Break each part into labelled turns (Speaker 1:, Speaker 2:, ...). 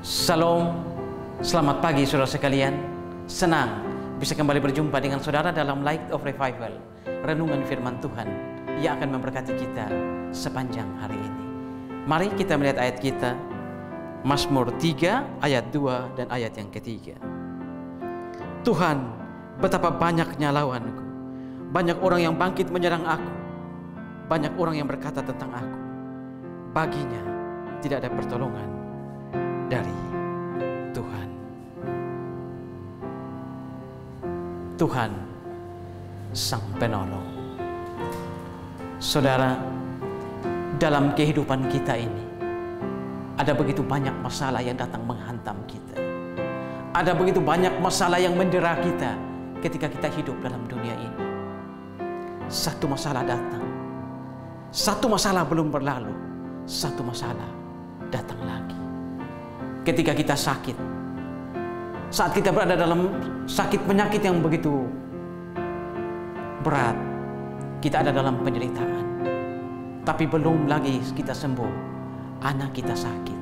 Speaker 1: Salam, selamat pagi saudara sekalian. Senang bisa kembali berjumpa dengan saudara dalam Light of Revival, renungan firman Tuhan yang akan memberkati kita sepanjang hari ini. Mari kita melihat ayat kita, Mazmur 3 ayat 2 dan ayat yang ketiga. Tuhan, betapa banyaknya lawanku, banyak orang yang bangkit menyerang aku, banyak orang yang berkata tentang aku, baginya tidak ada pertolongan dari Tuhan. Tuhan Sang Penolong. Saudara, dalam kehidupan kita ini ada begitu banyak masalah yang datang menghantam kita. Ada begitu banyak masalah yang mendera kita ketika kita hidup dalam dunia ini. Satu masalah datang, satu masalah belum berlalu, satu masalah datang lagi. Ketika kita sakit, saat kita berada dalam sakit penyakit yang begitu berat, kita ada dalam penderitaan. Tapi belum lagi kita sembuh, anak kita sakit.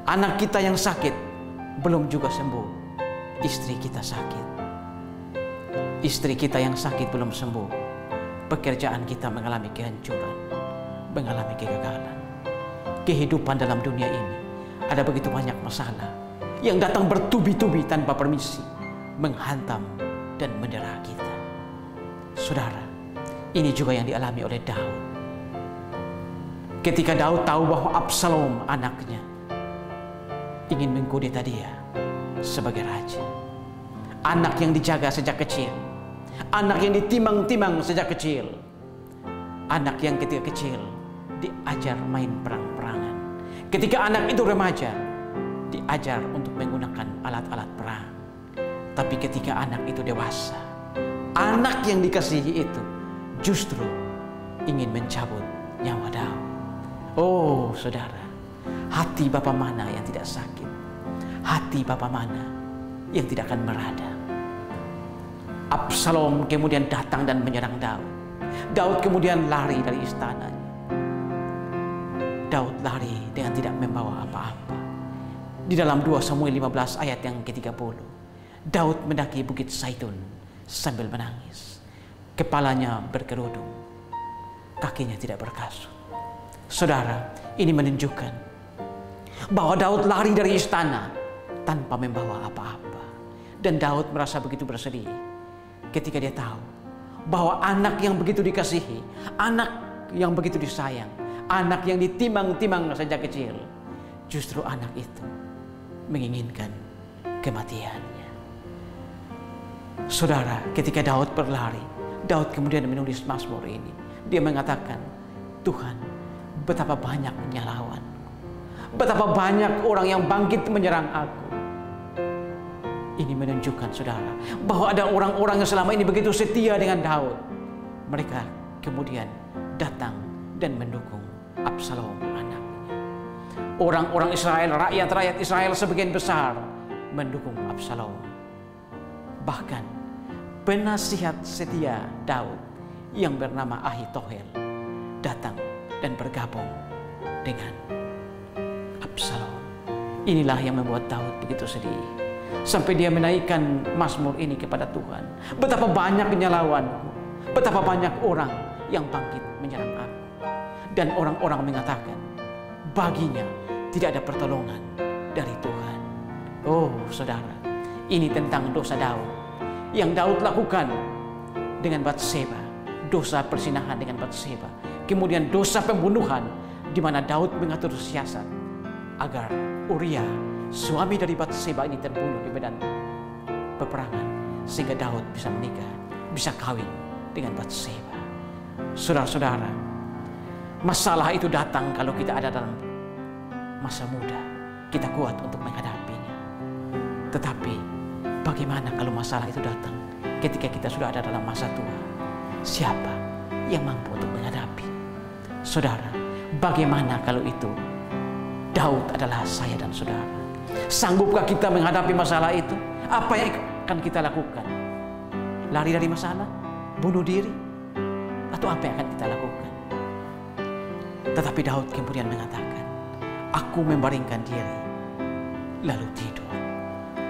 Speaker 1: Anak kita yang sakit belum juga sembuh, istri kita sakit. Istri kita yang sakit belum sembuh, pekerjaan kita mengalami kehancuran, mengalami kegagalan. Kehidupan dalam dunia ini ada begitu banyak masalah yang datang bertubi-tubi tanpa permisi, menghantam dan mendera kita. Saudara, ini juga yang dialami oleh Daud. Ketika Daud tahu bahwa Absalom anaknya ingin mengkudeta dia sebagai raja. Anak yang dijaga sejak kecil, anak yang ditimang-timang sejak kecil, anak yang ketika kecil diajar main perang-perangan. Ketika anak itu remaja, diajar untuk menggunakan alat-alat perang. Tapi ketika anak itu dewasa, anak yang dikasihi itu justru ingin mencabut nyawa Daud. Oh saudara, hati bapa mana yang tidak sakit? Hati bapa mana yang tidak akan merada? Absalom kemudian datang dan menyerang Daud. Daud kemudian lari dari istananya. Daud lari dengan tidak membawa apa-apa. Di dalam 2 Samuel 15 ayat yang ke-30, Daud mendaki Bukit Zaitun sambil menangis. Kepalanya berkerudung, kakinya tidak berkasut. Saudara, ini menunjukkan bahwa Daud lari dari istana tanpa membawa apa-apa. Dan Daud merasa begitu bersedih ketika dia tahu bahwa anak yang begitu dikasihi, anak yang begitu disayang, anak yang ditimang-timang sejak kecil, justru anak itu menginginkan kematiannya. Saudara, ketika Daud berlari, Daud kemudian menulis Mazmur ini. Dia mengatakan, Tuhan, betapa banyaknya lawan, betapa banyak orang yang bangkit menyerang aku. Ini menunjukkan saudara bahwa ada orang-orang yang selama ini begitu setia dengan Daud. Mereka kemudian datang dan mendukung Absalom anaknya. Orang-orang Israel, rakyat-rakyat Israel sebagian besar mendukung Absalom. Bahkan penasihat setia Daud yang bernama Ahitophel datang dan bergabung dengan Absalom. Inilah yang membuat Daud begitu sedih, sampai dia menaikkan Mazmur ini kepada Tuhan. Betapa banyaknya lawanku, betapa banyak orang yang bangkit menyerang aku. Dan orang-orang mengatakan, baginya tidak ada pertolongan dari Tuhan. Oh saudara, ini tentang dosa Daud yang Daud lakukan dengan Batseba, dosa persinahan dengan Batseba, kemudian dosa pembunuhan di mana Daud mengatur siasat agar Uria, suami dari Batseba ini, terbunuh di medan peperangan sehingga Daud bisa menikah, bisa kawin dengan Batseba. Saudara-saudara, masalah itu datang kalau kita ada dalam masa muda, kita kuat untuk menghadapinya. Tetapi bagaimana kalau masalah itu datang ketika kita sudah ada dalam masa tua? Siapa yang mampu untuk menghadapi? Saudara, bagaimana kalau itu Daud adalah saya dan saudara? Sanggupkah kita menghadapi masalah itu? Apa yang akan kita lakukan? Lari dari masalah? Bunuh diri? Atau apa yang akan kita lakukan? Tetapi Daud kemudian mengatakan, aku membaringkan diri lalu tidur.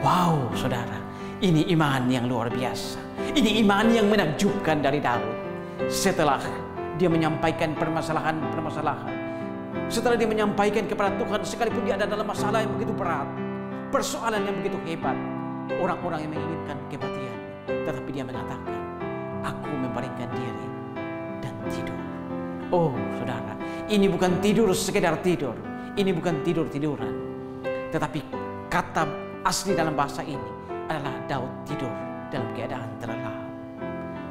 Speaker 1: Wow, saudara, ini iman yang luar biasa. Ini iman yang menakjubkan dari Daud. Setelah dia menyampaikan permasalahan-permasalahan, setelah dia menyampaikan kepada Tuhan, sekalipun dia ada dalam masalah yang begitu berat, persoalan yang begitu hebat, orang-orang yang menginginkan kematian, tetapi dia mengatakan, aku membaringkan diri dan tidur. Oh saudara, ini bukan tidur sekedar tidur, ini bukan tidur-tiduran, tetapi kata asli dalam bahasa ini adalah Daud tidur dalam keadaan terlelap.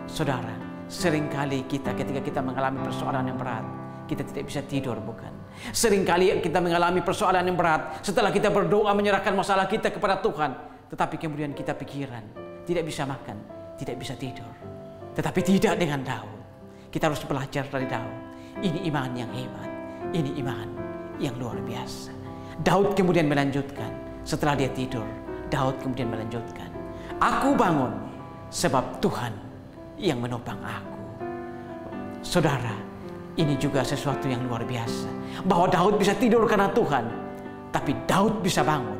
Speaker 1: Saudara, seringkali kita ketika kita mengalami persoalan yang berat, kita tidak bisa tidur, bukan? Seringkali kita mengalami persoalan yang berat, setelah kita berdoa menyerahkan masalah kita kepada Tuhan, tetapi kemudian kita pikiran, tidak bisa makan, tidak bisa tidur. Tetapi tidak dengan Daud. Kita harus belajar dari Daud. Ini iman yang hebat, ini iman yang luar biasa. Daud kemudian melanjutkan, setelah dia tidur, Daud kemudian melanjutkan, aku bangun sebab Tuhan yang menopang aku. Saudara, ini juga sesuatu yang luar biasa, bahwa Daud bisa tidur karena Tuhan, tapi Daud bisa bangun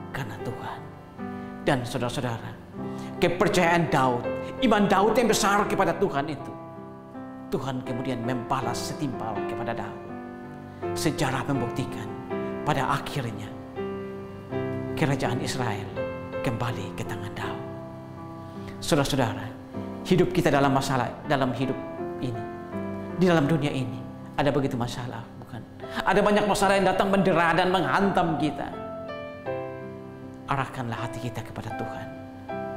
Speaker 1: karena Tuhan. Dan saudara-saudara, kepercayaan Daud, iman Daud yang besar kepada Tuhan itu, Tuhan kemudian membalas setimpal kepada Daud. Sejarah membuktikan pada akhirnya kerajaan Israel kembali ke tangan Daud. Saudara-saudara, hidup kita dalam masalah, dalam hidup ini, di dalam dunia ini ada begitu masalah, bukan? Ada banyak masalah yang datang mendera dan menghantam kita. Arahkanlah hati kita kepada Tuhan.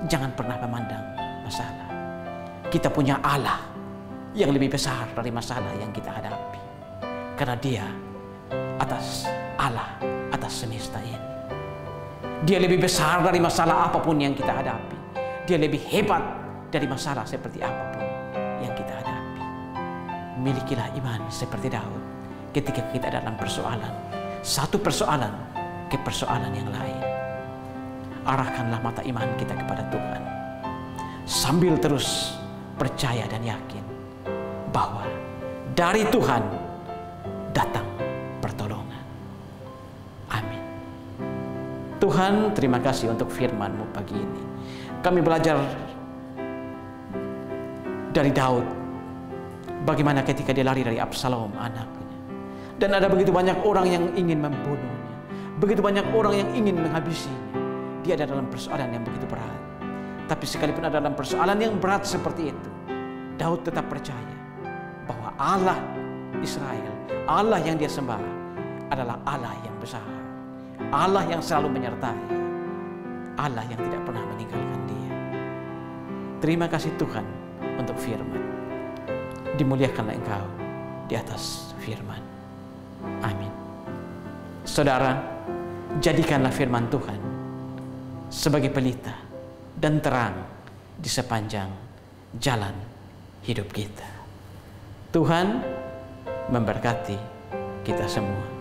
Speaker 1: Jangan pernah memandang masalah. Kita punya Allah yang lebih besar dari masalah yang kita hadapi. Karena Dia atas semesta ini. Dia lebih besar dari masalah apapun yang kita hadapi. Dia lebih hebat dari masalah seperti apapun yang kita hadapi. Milikilah iman seperti Daud ketika kita dalam persoalan, satu persoalan ke persoalan yang lain. Arahkanlah mata iman kita kepada Tuhan, sambil terus percaya dan yakin bahwa dari Tuhan datang pertolongan. Amin. Tuhan, terima kasih untuk firman-Mu pagi ini. Kami belajar dari Daud, bagaimana ketika dia lari dari Absalom anaknya. Dan ada begitu banyak orang yang ingin membunuhnya, begitu banyak orang yang ingin menghabisinya. Dia ada dalam persoalan yang begitu berat. Tapi sekalipun ada dalam persoalan yang berat seperti itu, Daud tetap percaya bahwa Allah Israel, Allah yang dia sembah adalah Allah yang besar, Allah yang selalu menyertai, Allah yang tidak pernah meninggalkan dia. Terima kasih Tuhan untuk firman. Dimuliakanlah Engkau di atas firman. Amin. Saudara, jadikanlah firman Tuhan sebagai pelita dan terang di sepanjang jalan hidup kita. Tuhan memberkati kita semua.